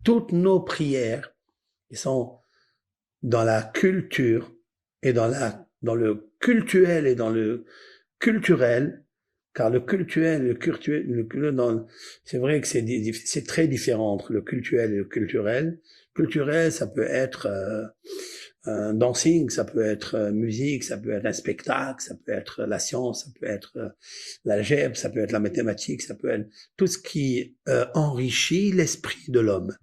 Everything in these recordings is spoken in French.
Toutes nos prières qui sont dans la culture et dans le cultuel et dans le culturel, car le cultuel, c'est vrai que c'est très différent entre le cultuel et le culturel. Culturel, ça peut être un dancing, ça peut être musique, ça peut être un spectacle, ça peut être la science, ça peut être l'algèbre, ça peut être la mathématique, ça peut être tout ce qui enrichit l'esprit de l'homme.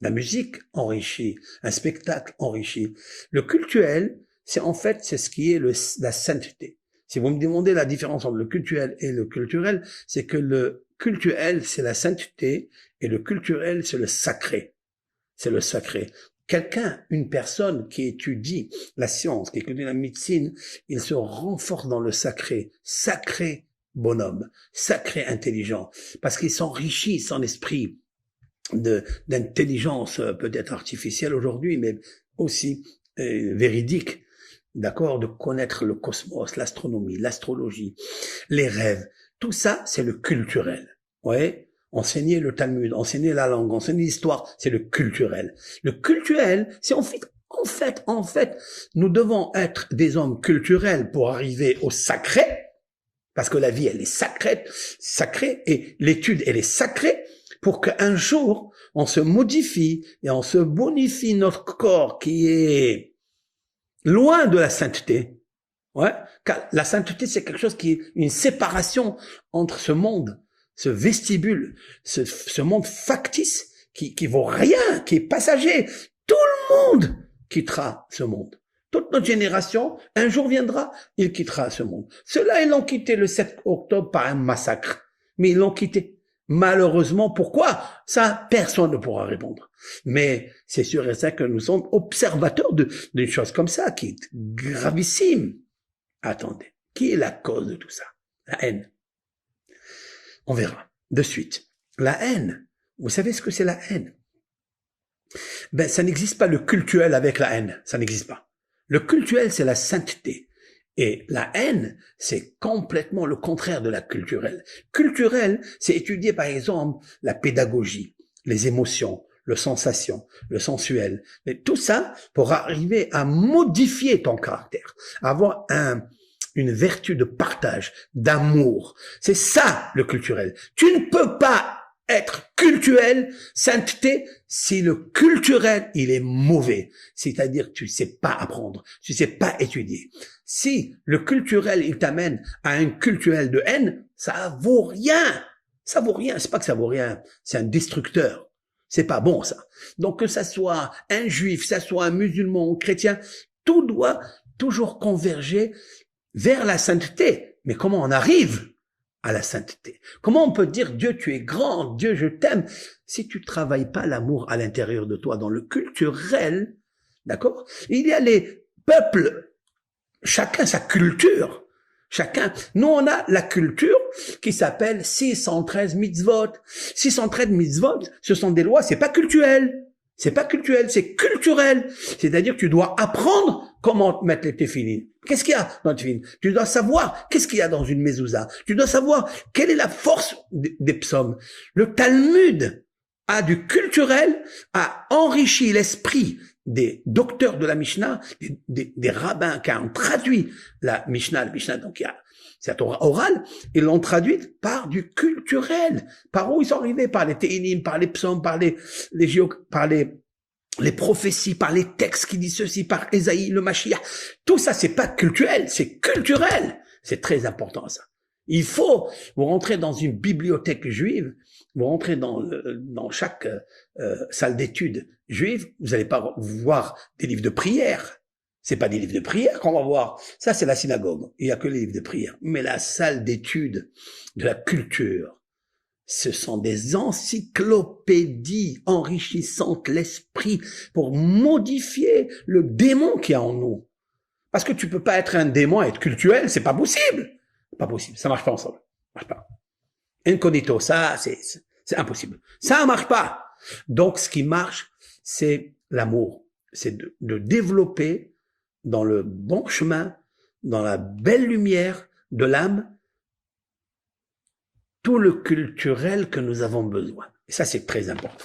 La musique enrichit, un spectacle enrichit. Le cultuel, c'est ce qui est la sainteté. Si vous me demandez la différence entre le cultuel et le culturel, c'est que le cultuel, c'est la sainteté, et le culturel, c'est le sacré. C'est le sacré. Une personne qui étudie la science, qui étudie la médecine, il se renforce dans le sacré. Sacré bonhomme, sacré intelligent, parce qu'il s'enrichit son esprit d'intelligence peut-être artificielle aujourd'hui, mais aussi véridique, d'accord, de connaître le cosmos, l'astronomie, l'astrologie, les rêves. Tout ça, c'est le culturel. Ouais. Enseigner le Talmud, enseigner la langue, enseigner l'histoire, c'est le culturel. Le culturel, c'est en fait, nous devons être des hommes culturels pour arriver au sacré, parce que la vie, elle est sacrée, et l'étude, elle est sacrée, pour qu'un jour, on se modifie et on se bonifie notre corps qui est loin de la sainteté. Ouais, car la sainteté, c'est quelque chose qui est une séparation entre ce monde, ce vestibule, ce monde factice qui vaut rien, qui est passager. Tout le monde quittera ce monde. Toute notre génération, un jour viendra, il quittera ce monde. Ceux-là, ils l'ont quitté le 7 octobre par un massacre. Mais ils l'ont quitté. Malheureusement, pourquoi? Ça, personne ne pourra répondre. Mais c'est sûr et certain que nous sommes observateurs d'une chose comme ça, qui est gravissime. Attendez, qui est la cause de tout ça? La haine. On verra de suite. La haine, vous savez ce que c'est la haine? Ben, ça n'existe pas le cultuel avec la haine, ça n'existe pas. Le cultuel, c'est la sainteté. Et la haine, c'est complètement le contraire de la culturelle. Culturelle, c'est étudier par exemple la pédagogie, les émotions, le sensation, le sensuel. Mais tout ça pour arriver à modifier ton caractère, avoir une vertu de partage, d'amour. C'est ça le culturel. Tu ne peux pas être culturel, sainteté, si le culturel, il est mauvais. C'est-à-dire que tu sais pas apprendre, tu sais pas étudier. Si le culturel, il t'amène à un culturel de haine, ça vaut rien. Ça vaut rien. C'est pas que ça vaut rien. C'est un destructeur. C'est pas bon, ça. Donc, que ça soit un juif, que ça soit un musulman ou chrétien, tout doit toujours converger vers la sainteté. Mais comment on arrive à la sainteté? Comment on peut dire Dieu, tu es grand, Dieu, je t'aime, si tu travailles pas l'amour à l'intérieur de toi, dans le culturel, d'accord? Il y a les peuples, chacun sa culture. Nous on a la culture qui s'appelle 613 mitzvot. 613 mitzvot, ce sont des lois, c'est pas culturel. C'est pas culturel, c'est culturel. C'est-à-dire que tu dois apprendre comment mettre les téphilines. Qu'est-ce qu'il y a dans les téphilines? Tu dois savoir qu'est-ce qu'il y a dans une mezouza. Tu dois savoir quelle est la force des psaumes. Le Talmud a du culturel, a enrichi l'esprit des docteurs de la Mishnah, des rabbins qui ont traduit la Mishnah, donc c'est la Torah orale, ils l'ont traduite par du culturel. Par où ils sont arrivés? Par les Téhilim, par les psaumes, par les prophéties, par les textes qui disent ceci, par Ésaïe, le Mashiach. Tout ça, c'est pas culturel, c'est culturel. C'est très important, ça. Il faut, vous rentrez dans une bibliothèque juive, vous rentrez dans chaque salle d'études juive, vous n'allez pas voir des livres de prière. C'est pas des livres de prière qu'on va voir. Ça, c'est la synagogue. Il y a que les livres de prière. Mais la salle d'études de la culture, ce sont des encyclopédies enrichissantes l'esprit pour modifier le démon qu'il y a en nous. Parce que tu peux pas être un démon et être culturel, c'est pas possible. Pas possible, ça marche pas ensemble. Ça marche pas. Incognito, ça, c'est impossible. Ça marche pas. Donc, ce qui marche, c'est l'amour. C'est de développer dans le bon chemin, dans la belle lumière de l'âme, tout le culturel que nous avons besoin. Et ça, c'est très important.